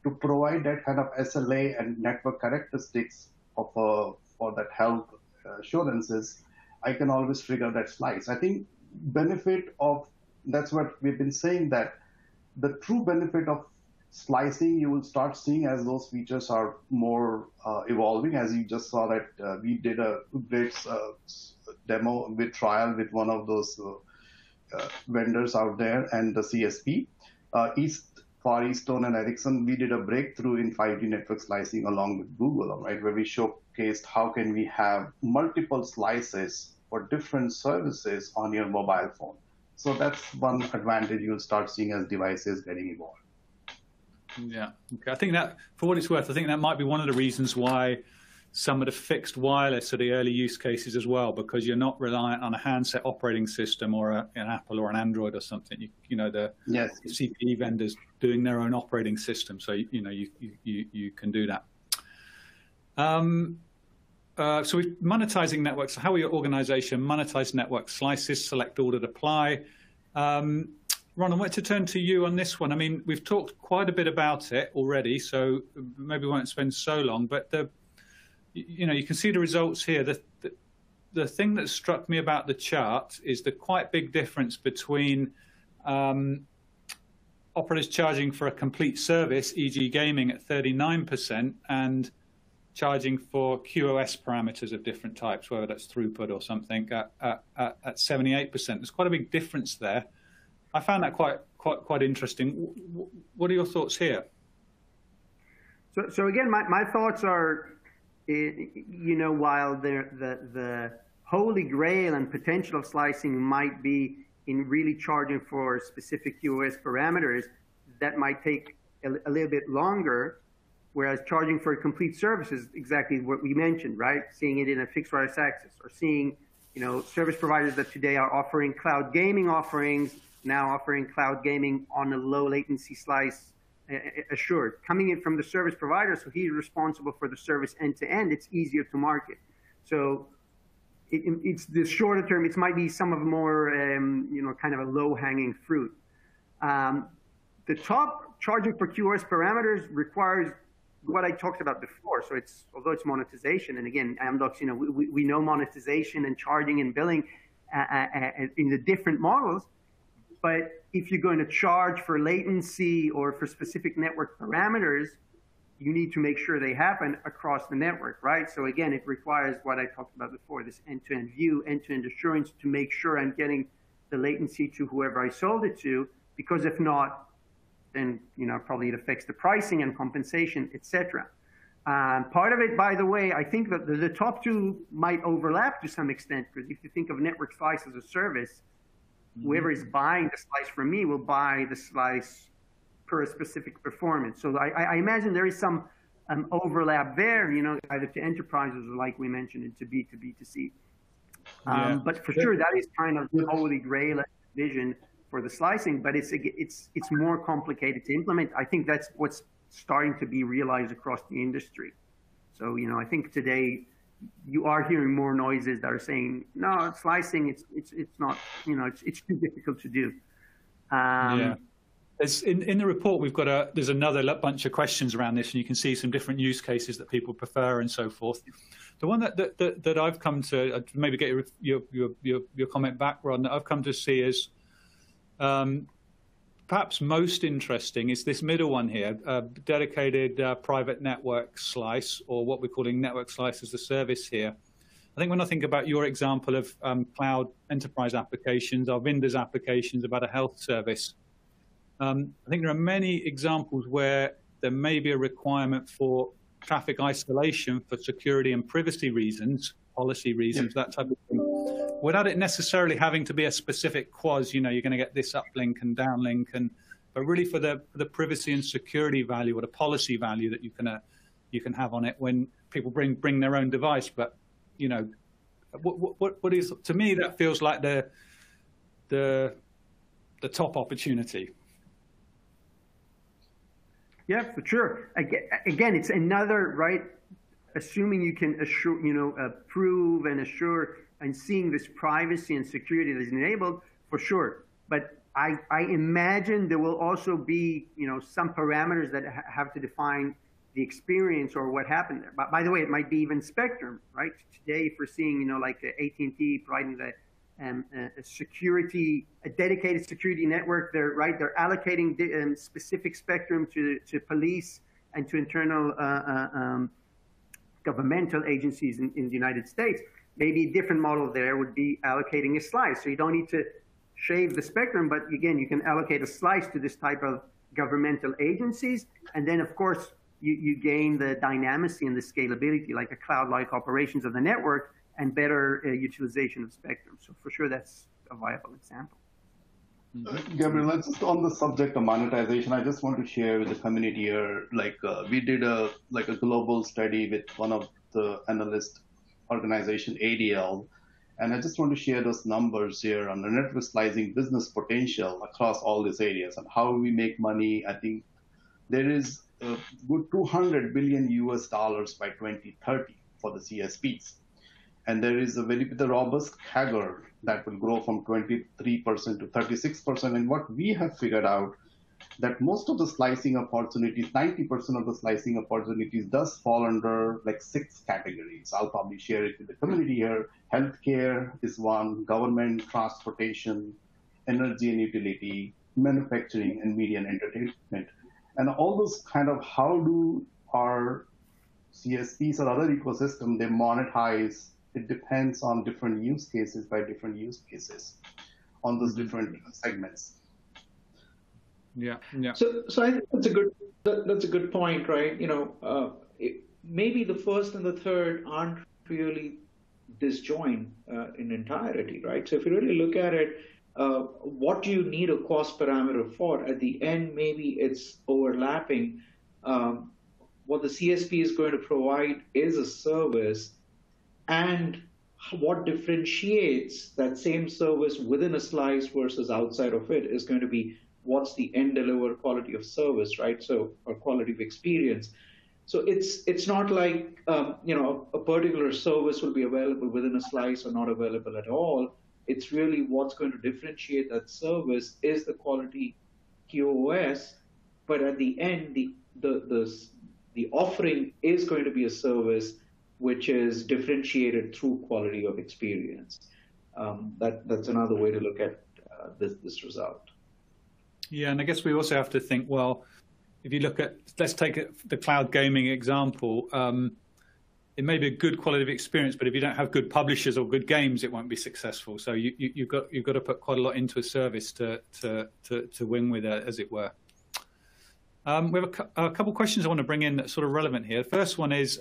to provide that kind of SLA and network characteristics of for that health assurances, I can always trigger that slice. I think benefit of, that's what we've been saying, that the true benefit of slicing you will start seeing as those features are more evolving. As you just saw that we did a great demo with trial with one of those vendors out there and the CSP. Far EasTone and Ericsson, we did a breakthrough in 5G network slicing along with Google, right, where we showcased how can we have multiple slices for different services on your mobile phone. So that's one advantage you'll start seeing as devices getting evolved. Yeah, okay. I think that, for what it's worth, I think that might be one of the reasons why some of the fixed wireless are the early use cases as well, because you're not reliant on a handset operating system or an Apple or an Android or something. The CPE vendors doing their own operating system, so you can do that. So we're monetizing networks. So how will your organization monetize network slices, select, ordered, apply? Ron, I want to turn to you on this one. I mean, we've talked quite a bit about it already, so maybe we won't spend so long, but you can see the results here. The thing that struck me about the chart is the quite big difference between operators charging for a complete service, e.g. gaming, at 39%, and charging for QoS parameters of different types, whether that's throughput or something, at 78%. There's quite a big difference there. I found that quite interesting. What are your thoughts here? So again, my thoughts are, while the holy grail and potential of slicing might be in really charging for specific QoS parameters, that might take a little bit longer, whereas charging for a complete service is exactly what we mentioned, right? Seeing it in a fixed wireless access, or seeing, service providers that today are offering cloud gaming offerings, now offering cloud gaming on a low latency slice assured. Coming in from the service provider, so he's responsible for the service end to end, it's easier to market. So it's the shorter term, it might be some of more, kind of a low hanging fruit. The top charging for QoS parameters requires what I talked about before. So although it's monetization, and again, Amdocs, we know monetization and charging and billing in the different models. But if you're going to charge for latency or for specific network parameters, you need to make sure they happen across the network, right? So again, it requires what I talked about before, this end-to-end view, end-to-end assurance to make sure I'm getting the latency to whoever I sold it to, because if not, then probably it affects the pricing and compensation, etc. Part of it, by the way, I think that the top two might overlap to some extent, because if you think of network slice as a service, whoever is buying the slice from me will buy the slice per a specific performance. So I imagine there is some overlap there, either to enterprises or, like we mentioned, into B2B2C. But for sure, that is kind of the holy grail vision for the slicing, but it's more complicated to implement. I think that's what's starting to be realized across the industry. So, you know, I think today you are hearing more noises that are saying, no, slicing, it's not, you know, it's too difficult to do. Yeah. In the report, there's another bunch of questions around this, and you can see some different use cases that people prefer and so forth. The one that I've come to maybe get your comment back, Ron, that I've come to see is perhaps most interesting is this middle one here, dedicated private network slice, or what we're calling network slice as a service here. I think when I think about your example of cloud enterprise applications, our vendors applications about a health service, I think there are many examples where there may be a requirement for traffic isolation for security and privacy reasons, policy reasons, that type of thing, without it necessarily having to be a specific QoS. You know, you're going to get this uplink and downlink, but really for the privacy and security value or the policy value that you can have on it when people bring their own device. But you know, what is, to me, that feels like the top opportunity. Yeah, for sure. Again, it's another, right, assuming you can assure, you know, prove and assure and seeing this privacy and security that is enabled, for sure. But I imagine there will also be, you know, some parameters that have to define the experience or what happened there. But by the way, it might be even spectrum, right? Today, if we're seeing, you know, like AT&T providing the a dedicated security network, they're allocating specific spectrum to police and to internal governmental agencies in the United States. Maybe a different model there would be allocating a slice. So you don't need to shave the spectrum, but again, you can allocate a slice to this type of governmental agencies. And then, of course, you gain the dynamicy and the scalability, like a cloud-like operations of the network, and better utilization of spectrum. So for sure, that's a viable example. Gabriel, just on the subject of monetization, I just want to share with the community here, like we did a global study with one of the analyst organization, ADL, and I just want to share those numbers here on the network slicing business potential across all these areas and how we make money. I think there is a good $200 billion US by 2030 for the CSPs. And there is a very robust CAGR that will grow from 23% to 36%. And what we have figured out that most of the slicing opportunities, 90% of the slicing opportunities does fall under like 6 categories. I'll probably share it with the community here. Healthcare is one, government, transportation, energy and utility, manufacturing, and media and entertainment. And all those kind of, how do our CSPs or other ecosystem, they monetize. It depends on different use cases by different use cases on those different segments. Yeah. So I think that's a good point, right? You know, maybe the first and the third aren't really disjoint in entirety, right? So if you really look at it, what do you need a cost parameter for? At the end, maybe it's overlapping. What the CSP is going to provide is a service, and what differentiates that same service within a slice versus outside of it is going to be what's the end delivered quality of service, right? So, or quality of experience. So it's not like, you know, a particular service will be available within a slice or not available at all. It's really what's going to differentiate that service is the quality QoS, but at the end, the offering is going to be a service which is differentiated through quality of experience. That's another way to look at this result. Yeah, and I guess we also have to think, well, if you look at, let's take the cloud gaming example, it may be a good quality of experience, but if you don't have good publishers or good games, it won't be successful. So you've got to put quite a lot into a service to win with it, as it were. We have a couple of questions I want to bring in that's sort of relevant here. The first one is,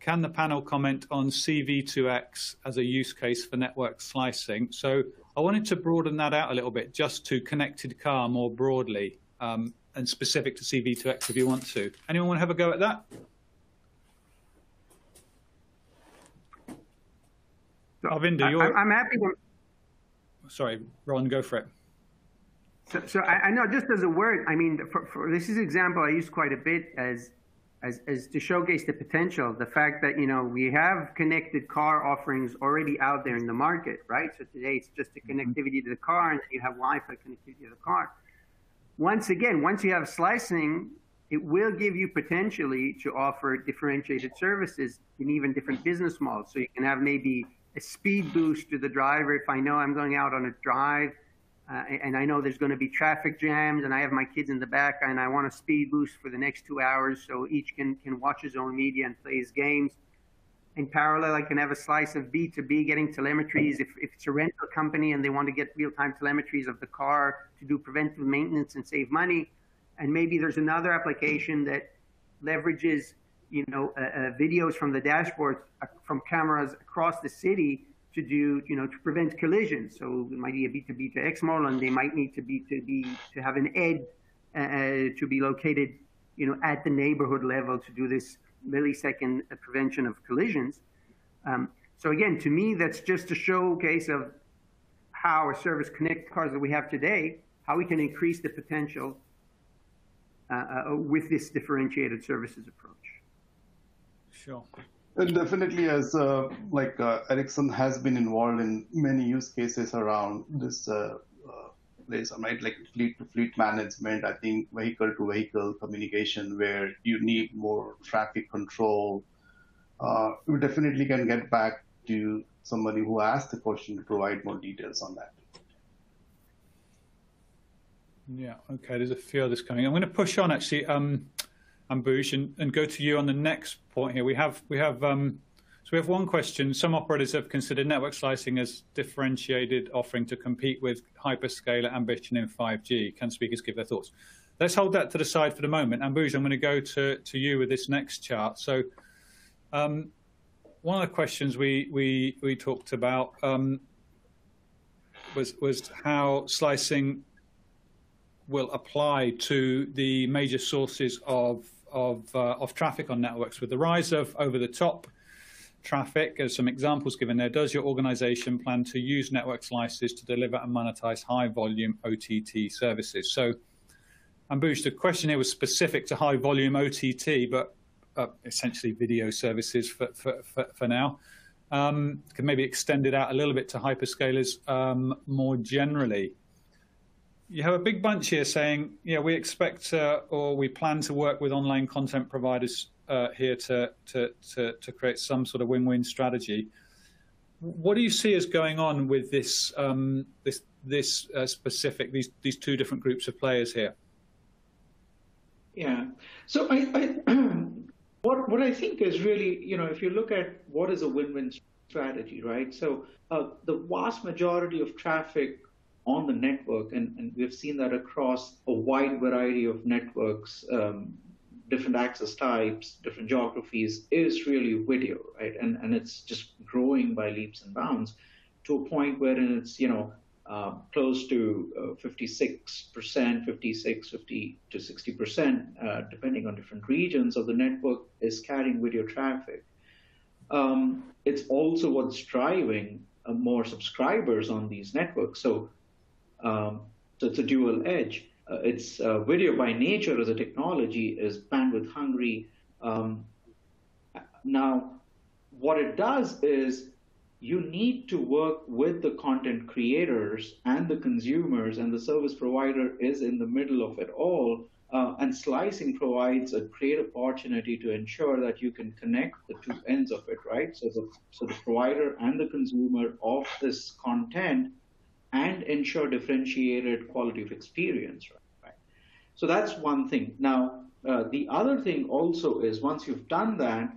can the panel comment on CV2X as a use case for network slicing? So I wanted to broaden that out a little bit, just to connected car more broadly, and specific to CV2X if you want to. Anyone want to have a go at that? Arvinder, I'm happy to... Sorry, Ron, go for it. So I know, just as a word, I mean, for this is an example I use quite a bit as to showcase the potential, the fact that, you know, we have connected car offerings already out there in the market, right? So today it's just the connectivity to the car, and then you have Wi-Fi connectivity to the car. Once again, once you have slicing, it will give you potentially to offer differentiated services in even different business models. So you can have maybe a speed boost to the driver. If I know I'm going out on a drive, and I know there's going to be traffic jams, and I have my kids in the back, and I want a speed boost for the next 2 hours, so each can watch his own media and play his games. In parallel, I can have a slice of B2B, getting telemetries. If it's a rental company and they want to get real-time telemetries of the car to do preventive maintenance and save money, and maybe there's another application that leverages, you know, videos from the dashboards from cameras across the city to do, you know, to prevent collisions. So it might be a B2B to X model, and they might need to have an edge to be located, you know, at the neighborhood level to do this millisecond prevention of collisions. So again, to me, that's just a showcase of how a service connects cars that we have today, how we can increase the potential with this differentiated services approach. Sure. And definitely, as Ericsson has been involved in many use cases around this place, right? Like fleet-to-fleet management, I think vehicle-to-vehicle communication, where you need more traffic control. We definitely can get back to somebody who asked the question to provide more details on that. Yeah, okay, there's a few others coming. I'm going to push on, actually, Ambuj, and go to you on the next point here. We have one question. Some operators have considered network slicing as differentiated offering to compete with hyperscaler ambition in 5G. Can speakers give their thoughts? Let's hold that to the side for the moment. Ambuj, I'm going to go to you with this next chart. So one of the questions we talked about was how slicing will apply to the major sources of traffic on networks. With the rise of over-the-top traffic, as some examples given there, does your organization plan to use network slices to deliver and monetize high-volume OTT services? So, Ambuj, the question here was specific to high-volume OTT, but essentially video services for now. Can maybe extend it out a little bit to hyperscalers more generally. You have a big bunch here saying, yeah, we expect or we plan to work with online content providers here to create some sort of win-win strategy. What do you see as going on with this specific these two different groups of players here? Yeah. So what I think is really, you know, if you look at what is a win-win strategy, right? So the vast majority of traffic on the network, and we've seen that across a wide variety of networks, different access types, different geographies, is really video, right? And it's just growing by leaps and bounds to a point wherein it's, you know, close to 50 to 60%, depending on different regions of the network, is carrying video traffic. It's also what's driving more subscribers on these networks. So it's a dual edge. It's video by nature as a technology is bandwidth hungry. Now, what it does is you need to work with the content creators and the consumers, and the service provider is in the middle of it all. And slicing provides a great opportunity to ensure that you can connect the two ends of it, right? So the provider and the consumer of this content, and ensure differentiated quality of experience, right? So that's one thing. Now, the other thing also is once you've done that,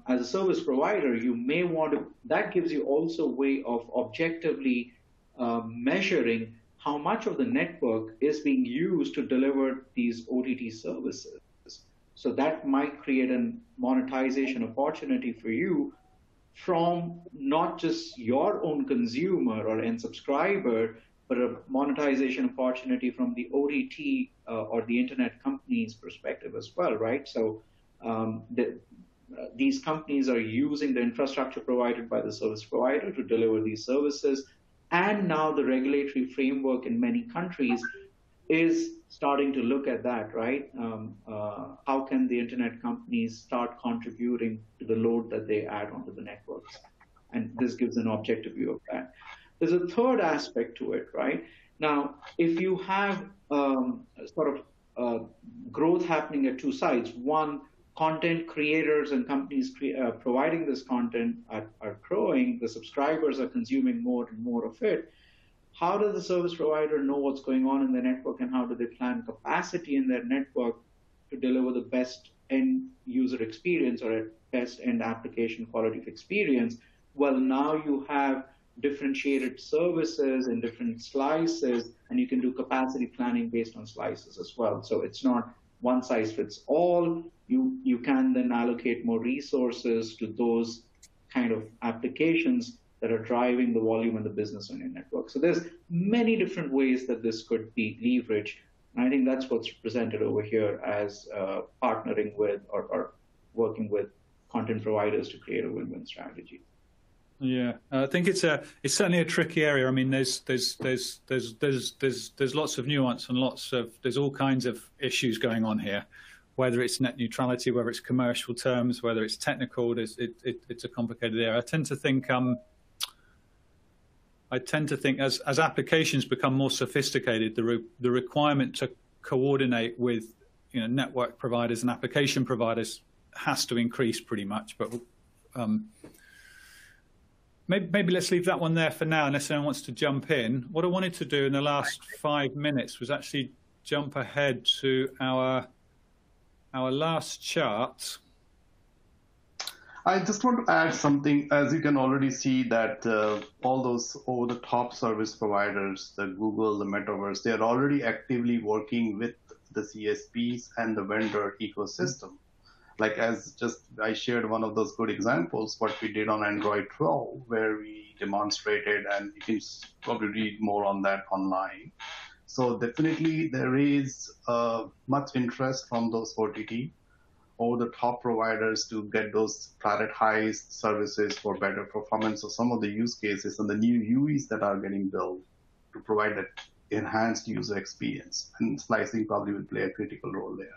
as a service provider, you may want to, that gives you also a way of objectively measuring how much of the network is being used to deliver these OTT services. So that might create a monetization opportunity for you from not just your own consumer or end subscriber, but a monetization opportunity from the OTT or the internet company's perspective as well, right? So these companies are using the infrastructure provided by the service provider to deliver these services. And now the regulatory framework in many countries is starting to look at that, right? How can the internet companies start contributing to the load that they add onto the networks? And this gives an objective view of that. There's a third aspect to it, right? Now, if you have growth happening at two sides, one, content creators and companies providing this content are growing, the subscribers are consuming more and more of it. How does the service provider know what's going on in their network, and how do they plan capacity in their network to deliver the best end user experience or best end application quality of experience? Well, now you have differentiated services and different slices, and you can do capacity planning based on slices as well. So it's not one size fits all. You can then allocate more resources to those kind of applications that are driving the volume and the business on your network. So there's many different ways that this could be leveraged. And I think that's what's presented over here as partnering with or working with content providers to create a win-win strategy. Yeah, I think it's certainly a tricky area. I mean, there's lots of nuance and there's all kinds of issues going on here. Whether it's net neutrality, whether it's commercial terms, whether it's technical, it's a complicated area. I tend to think as applications become more sophisticated, the requirement to coordinate with network providers and application providers has to increase pretty much. But maybe let's leave that one there for now, unless anyone wants to jump in. What I wanted to do in the last 5 minutes was actually jump ahead to our last chart. I just want to add something. As you can already see that all those over-the-top service providers, the Google, the Metaverse, they are already actively working with the CSPs and the vendor ecosystem. Like I shared one of those good examples, what we did on Android 12, where we demonstrated, and you can probably read more on that online. So definitely there is much interest from those OTT or the top providers to get those prioritized services for better performance of some of the use cases and the new UIs that are getting built to provide that enhanced user experience. And slicing probably will play a critical role there.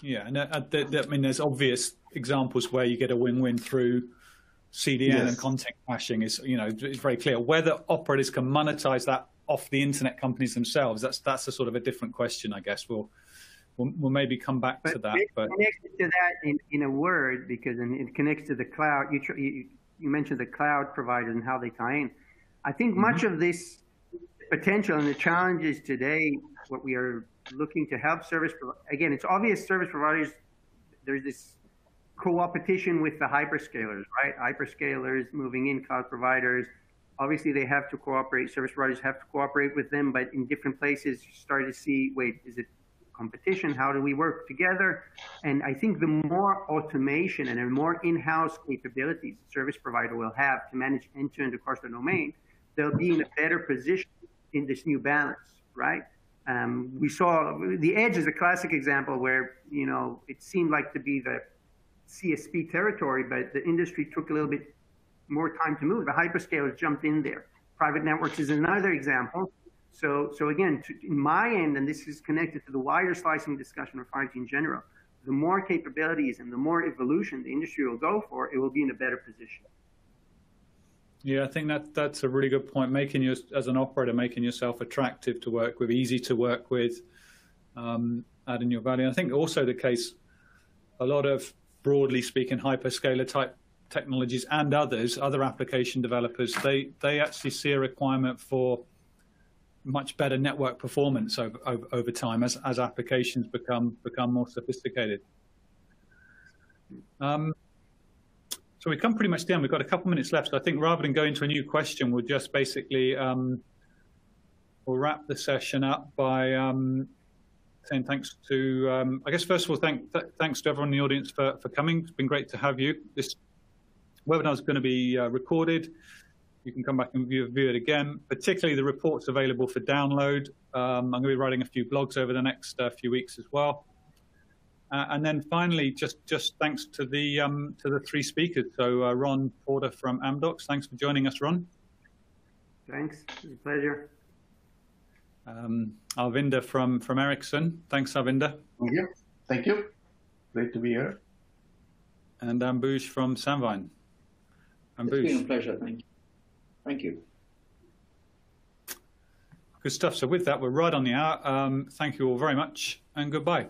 Yeah, and I mean, there's obvious examples where you get a win-win through CDN Yes. and content caching. It's very clear. Whether operators can monetize that off the internet companies themselves, that's a sort of a different question, I guess. We'll maybe come back to that. But connected to that in a word, because it connects to the cloud. You mentioned the cloud providers and how they tie in. I think much of this potential and the challenges today, what we are looking to help again, it's obvious service providers, there's this co-opetition with the hyperscalers, right? Hyperscalers moving in, cloud providers. Obviously, they have to cooperate. Service providers have to cooperate with them, but in different places, you start to see, wait, is it competition? How do we work together? And I think the more automation and the more in-house capabilities the service provider will have to manage end-to-end across the domain, they'll be in a better position in this new balance, right? We saw the edge is a classic example where, it seemed like to be the CSP territory, but the industry took a little bit more time to move. The hyperscalers jumped in there. Private networks is another example. So again, in my end, and this is connected to the wider slicing discussion of 5G in general, the more capabilities and the more evolution the industry will go for, it will be in a better position. yeah, I think that's a really good point. As an operator, making yourself attractive to work with, easy to work with, adding your value. And I think also the case, a lot of, broadly speaking, hyperscaler type technologies and other application developers, they actually see a requirement for much better network performance over time as applications become more sophisticated. So we come pretty much down. We've got a couple minutes left. So I think rather than go into a new question, we'll just basically we'll wrap the session up by saying thanks to, I guess, first of all, thanks to everyone in the audience for coming. It's been great to have you. This webinar is going to be recorded. You can come back and view it again, particularly the reports available for download. I'm going to be writing a few blogs over the next few weeks as well. And then finally, just thanks to the three speakers. So Ron Porter from Amdocs, thanks for joining us, Ron. Thanks, it's a pleasure. Arvinder from Ericsson. Thanks, Arvinder. Thank you. Thank you. Great to be here. And Ambuj from Sandvine. Ambuj. It's been a pleasure. Thank you. Thank you. Good stuff. So with that, we're right on the hour. Thank you all very much, and goodbye.